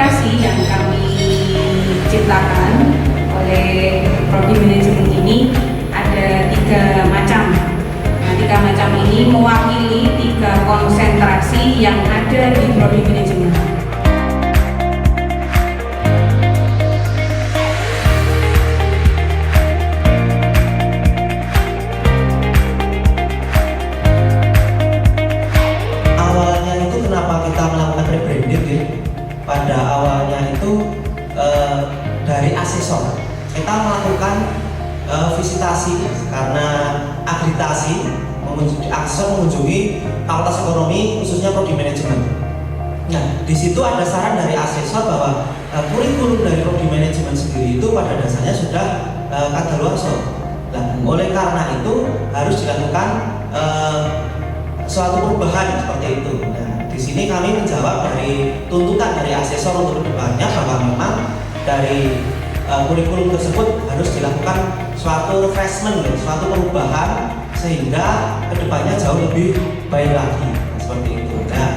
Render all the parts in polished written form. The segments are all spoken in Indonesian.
aplikasi yang kami ciptakan oleh Prodi Manajemen ini ada 3 macam. Nah, 3 macam ini mewakili 3 konsentrasi yang ada di Prodi Manajemen. Pada awalnya itu dari asesor kita melakukan visitasi karena akreditasi asesor mengunjungi Fakultas Ekonomi khususnya Prodi Manajemen. Nah, di situ ada saran dari asesor bahwa kurikulum dari Prodi Manajemen sendiri itu pada dasarnya sudah kadaluarsa. Nah, oleh karena itu harus dilakukan suatu perubahan seperti itu. Nah, di sini kami menjawab dari tuntutan dari asesor untuk kedepannya bahwa memang dari kurikulum tersebut harus dilakukan suatu refreshment, suatu perubahan sehingga kedepannya jauh lebih baik lagi seperti itu. Nah,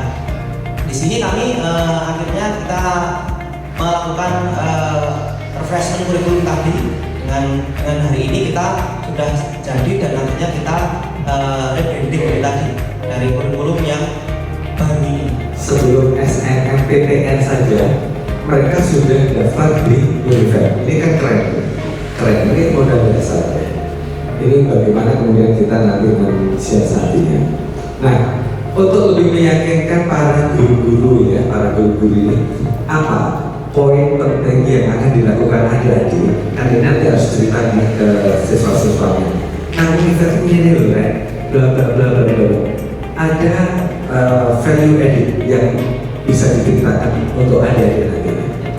di sini kami akhirnya kita melakukan refreshment kurikulum tadi dengan hari ini kita sudah jadi dan nantinya kita rebranding tadi dari kurikulum yang baru ini. Sebelum SNMPTN saja mereka sudah daftar di Univer. Ini kan keren. Ini modal dasar. Ini bagaimana kemudian kita nanti mensiasatinya. Nah, untuk lebih meyakinkan para guru-guru ini, apa poin penting yang akan dilakukan adik-adik? Nanti harus cerita ke siswa-siswanya. Nah, Univer ini loh, bla bla bla bla bla. Ada value added yang bisa diceritakan untuk adik-adik nanti.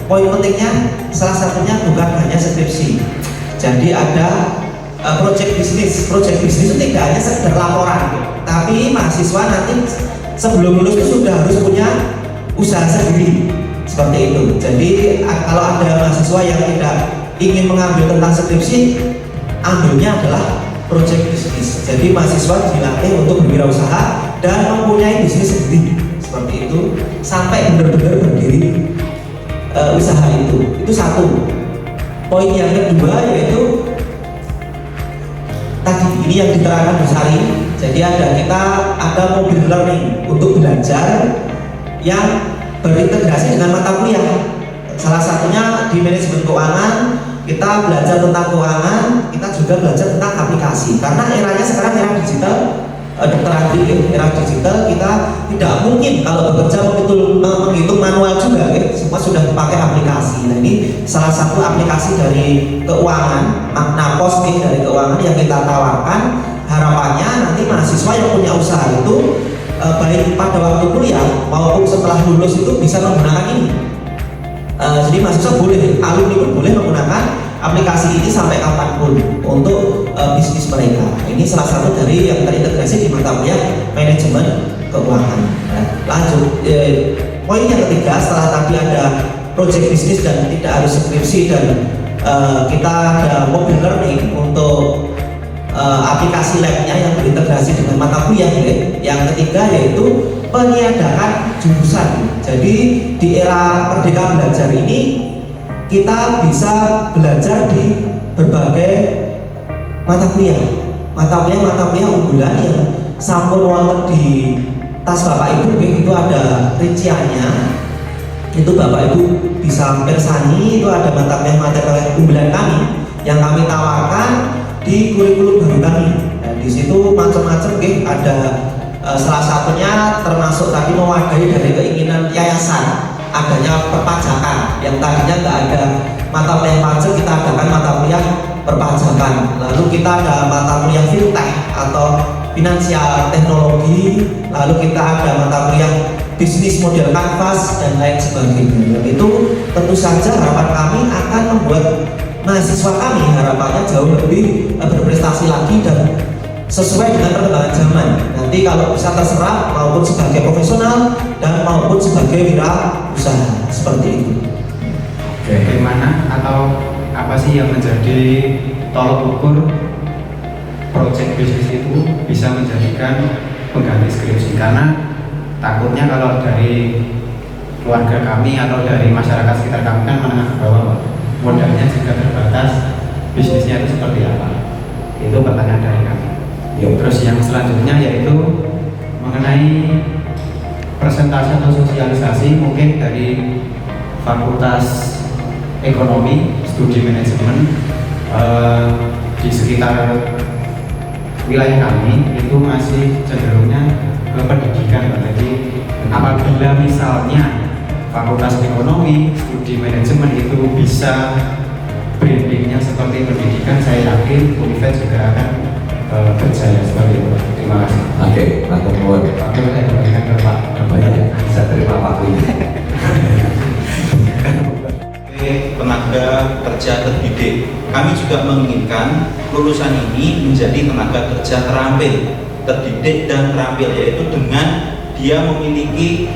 Poin pentingnya salah satunya bukan hanya skripsi. Jadi ada project bisnis. Project bisnis itu tidak hanya sekedar laporan, tapi mahasiswa nanti sebelum lulus itu sudah harus punya usaha sendiri seperti itu. Jadi kalau ada mahasiswa yang tidak ingin mengambil tentang skripsi, ambilnya adalah project bisnis. Jadi mahasiswa dilatih untuk berwirausaha dan mempunyai bisnis sendiri seperti itu sampai benar-benar berdiri usaha itu satu. Poin yang kedua yaitu tadi ini yang diterangkan Bu Sari. Jadi kita ada mobile learning untuk belajar yang berintegrasi dengan mata kuliah. Salah satunya di manajemen keuangan kita belajar tentang keuangan, kita juga belajar tentang aplikasi. Karena eranya sekarang era digital, Dr. Andri, era digital kita tidak mungkin kalau bekerja menghitung manual juga, semua sudah dipakai aplikasi. Nah, ini salah satu aplikasi dari keuangan, makna pos dari keuangan yang kita tawarkan. Harapannya nanti mahasiswa yang punya usaha itu baik pada waktu kuliah maupun setelah lulus itu bisa menggunakan ini. Jadi mahasiswa boleh, alumni pun boleh menggunakan aplikasi ini sampai kapanpun untuk bisnis mereka. Ini salah satu dari yang terintegrasi di mata kuliah manajemen keuangan. Lanjut, poin yang ketiga setelah tadi ada project bisnis dan tidak harus skripsi dan kita ada mobile learning untuk aplikasi labnya yang berintegrasi dengan mata kuliah. Yang ketiga yaitu peniadaan jurusan. Jadi di era Merdeka Belajar ini kita bisa belajar di berbagai mata kuliah unggulan yang sampun wonten di tas Bapak Ibu. Itu ada rinciannya. Itu Bapak Ibu bisa persani. Itu ada mata kuliah unggulan kami yang kami tawarkan di kurikulum baru kami. Nah, di situ macam-macam ada salah satunya termasuk tadi mewadahi dari keinginan yayasan adanya perpajakan yang tadinya nggak ada mata kuliah pajak, kita adakan mata kuliah perpajakan. Lalu kita ada mata kuliah fintech atau finansial teknologi, lalu kita ada mata kuliah bisnis model kanvas dan lain sebagainya. Itu tentu saja harapan kami akan membuat mahasiswa kami harapannya jauh lebih berprestasi lagi dan sesuai dengan perkembangan zaman. Nanti kalau bisa terserap maupun sebagai profesional dan maupun sebagai wirausaha seperti itu. Bagaimana atau apa sih yang menjadi tolok ukur project bisnis itu bisa menjadikan pengganti skripsi? Karena takutnya kalau dari keluarga kami atau dari masyarakat sekitar kami kan menengah ke bawah, Pak. Modalnya juga terbatas, bisnisnya itu seperti apa? Itu pertanyaan dari kami. Terus yang selanjutnya yaitu mengenai presentasi atau sosialisasi, mungkin dari Fakultas Ekonomi, Studi Manajemen di sekitar wilayah kami itu masih cenderungnya ke pendidikan, Pak. Jadi apabila misalnya Fakultas Ekonomi, Studi Manajemen itu bisa brandingnya seperti pendidikan, saya yakin Univet juga akan berjaya seperti itu. Terima kasih. Oke, mantap nuwun. Oke, saya kembalikan ke Pak. Bisa terima Pak ini. Tenaga kerja terdidik. Kami juga menginginkan lulusan ini menjadi tenaga kerja terampil, terdidik dan terampil, yaitu dengan dia memiliki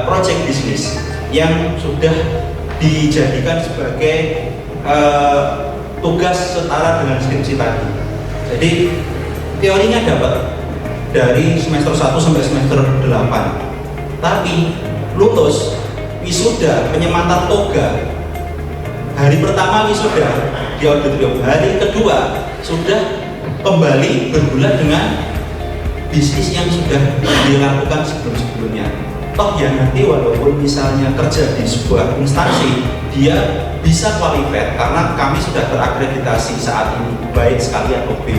project bisnis yang sudah dijadikan sebagai tugas setara dengan skripsi tadi. Jadi teorinya dapat dari semester 1 sampai semester 8, tapi lulus wisuda penyematan toga, hari pertama wisuda di auditorium, hari kedua sudah kembali bergulat dengan bisnis yang sudah dilakukan sebelum-sebelumnya. Toh ya nanti walaupun misalnya kerja di sebuah instansi, dia bisa qualified karena kami sudah terakreditasi saat ini, baik sekali atau B,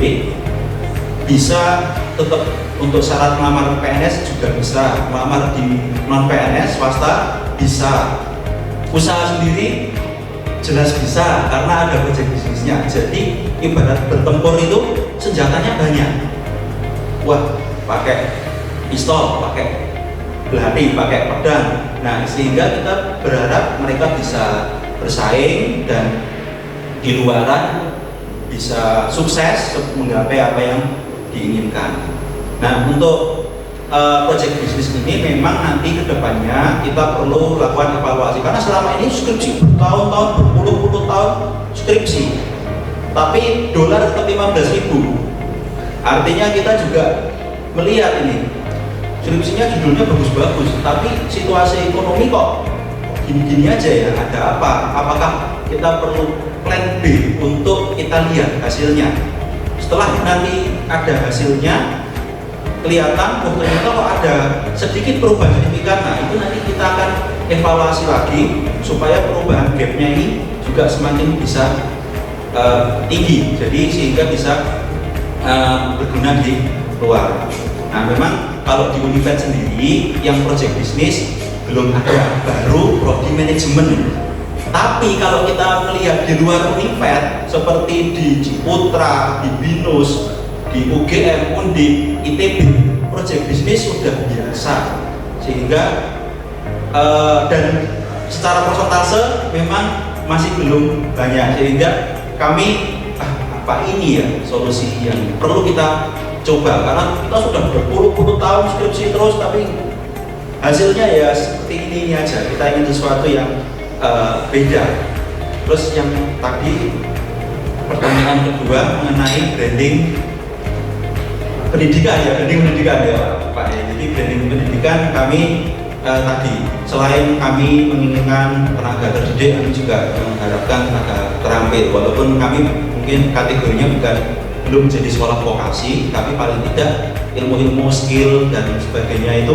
bisa tetap untuk syarat melamar PNS juga bisa, melamar di non PNS swasta bisa, usaha sendiri jelas bisa karena ada project bisnisnya. Jadi ibarat bertempur itu senjatanya banyak. Wah, pakai pistol, pakai belati, pakai pedang. Nah, sehingga kita berharap mereka bisa bersaing dan di luaran bisa sukses menggapai apa yang diinginkan. Nah, untuk project bisnis ini memang nanti kedepannya kita perlu lakukan evaluasi karena selama ini skripsi bertahun-tahun, berpuluh-puluh tahun skripsi, tapi dolar tetap 15.000. Artinya kita juga melihat ini skripsinya judulnya bagus-bagus, tapi situasi ekonomi kok gini-gini aja ya, ada apa? Apakah kita perlu plan B untuk kita lihat hasilnya? Setelah nanti ada hasilnya, kelihatan oh ternyata kok ada sedikit perubahan signifikan, nah itu nanti kita akan evaluasi lagi supaya perubahan gapnya ini juga semakin bisa tinggi, jadi sehingga bisa berguna di luar. Nah, memang kalau di Univet sendiri yang project bisnis belum ada, baru prodi manajemen. Tapi kalau kita melihat di luar Univet seperti di Ciputra, di BINUS, di UGM, Undip, ITB, project bisnis sudah biasa, sehingga dan secara persentase memang masih belum banyak, sehingga kami apa ini ya solusi yang perlu kita coba, karena kita sudah berpuluh-puluh tahun skripsi terus tapi hasilnya ya seperti ini aja. Kita ingin sesuatu yang beda. Terus yang tadi pertanyaan kedua mengenai branding pendidikan ya, branding pendidikan ya Pak ya. Jadi branding pendidikan kami tadi selain kami menginginkan tenaga terdidik, kami juga mengharapkan tenaga terampil, walaupun kami mungkin kategorinya bukan belum jadi sekolah vokasi, tapi paling tidak ilmu-ilmu skill dan sebagainya itu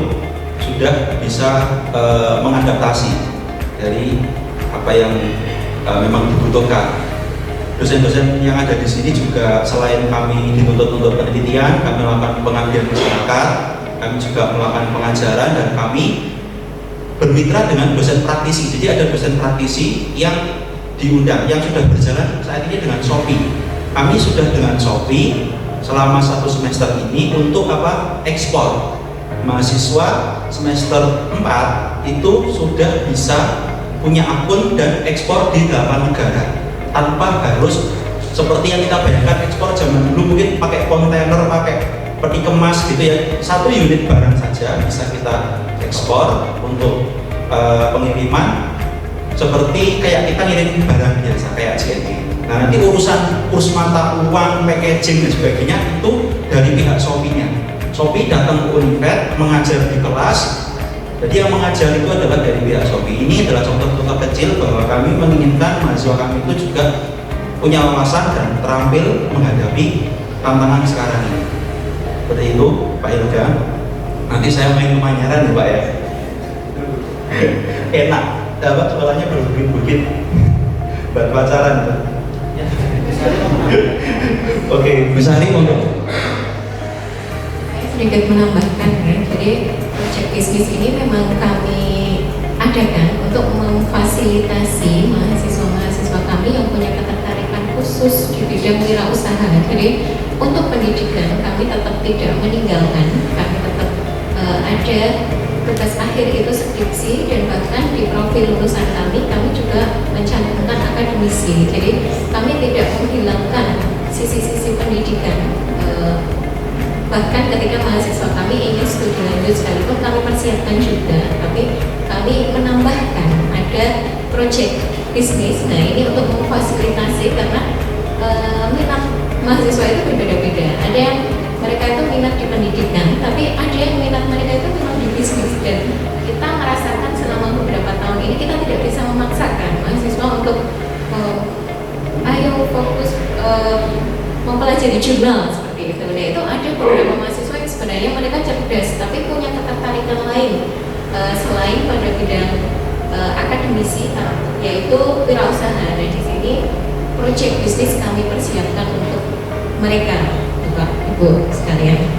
sudah bisa mengadaptasi dari apa yang memang dibutuhkan. Dosen-dosen yang ada di sini juga selain kami dituntut untuk penelitian, kami melakukan pengabdian masyarakat, kami juga melakukan pengajaran, dan kami bermitra dengan dosen praktisi. Jadi ada dosen praktisi yang diundang, yang sudah berjalan saat ini dengan Shopee. Kami sudah dengan Shopee selama 1 semester ini untuk apa? Ekspor. Mahasiswa semester 4 itu sudah bisa punya akun dan ekspor di 8 negara tanpa harus seperti yang kita bayangkan ekspor zaman dulu, mungkin pakai kontainer, pakai peti kemas gitu ya. 1 unit barang saja bisa kita ekspor untuk pengiriman, seperti kayak kita ngirim barang biasa kayak JNE. Nah, nanti urusan kurs mata uang, packaging dan sebagainya itu dari pihak Shopee-nya. Shopee datang ke Univet, mengajar di kelas, Jadi yang mengajar itu adalah dari pihak Shopee. Ini adalah contoh-contoh kecil bahwa kami menginginkan mahasiswa kami itu juga punya wawasan dan terampil menghadapi tantangan sekarang ini. Seperti itu, Pak Ilga. Nanti saya main ke Manyaran ya, Pak ya. Enak, dapat jualannya berbukit-bukit. Buat pacaran. Ya. Oke, Bu Sari untuk sedikit menambahkan ya, jadi proyek bisnis ini memang kami adakan untuk memfasilitasi mahasiswa-mahasiswa kami yang punya ketertarikan khusus di bidang wirausaha. Jadi untuk pendidikan kami tetap tidak meninggalkan, kami tetap ada tugas akhir itu skripsi, dan bahkan di profil lulusan kami juga mencantumkan akademisi. Jadi kami tidak menghilangkan sisi-sisi pendidikan. Bahkan ketika mahasiswa kami ingin studi lanjut sekalipun kami persiapkan juga, tapi kami menambahkan ada proyek bisnis. Nah ini untuk memfasilitasi karena minat mahasiswa itu berbeda-beda. Ada yang mereka itu minat di pendidikan, tapi ada yang minat mereka itu memang di bisnis. Dan kita merasakan selama beberapa tahun ini kita tidak bisa memaksakan mahasiswa untuk ayo fokus mempelajari jurnal seperti itu. Nah itu ada beberapa mahasiswa yang sebenarnya mereka cerdas tapi punya ketertarikan lain selain pada bidang akademisi, yaitu wirausaha. Nah di sini proyek bisnis kami persiapkan untuk mereka, Bapak Ibu sekalian.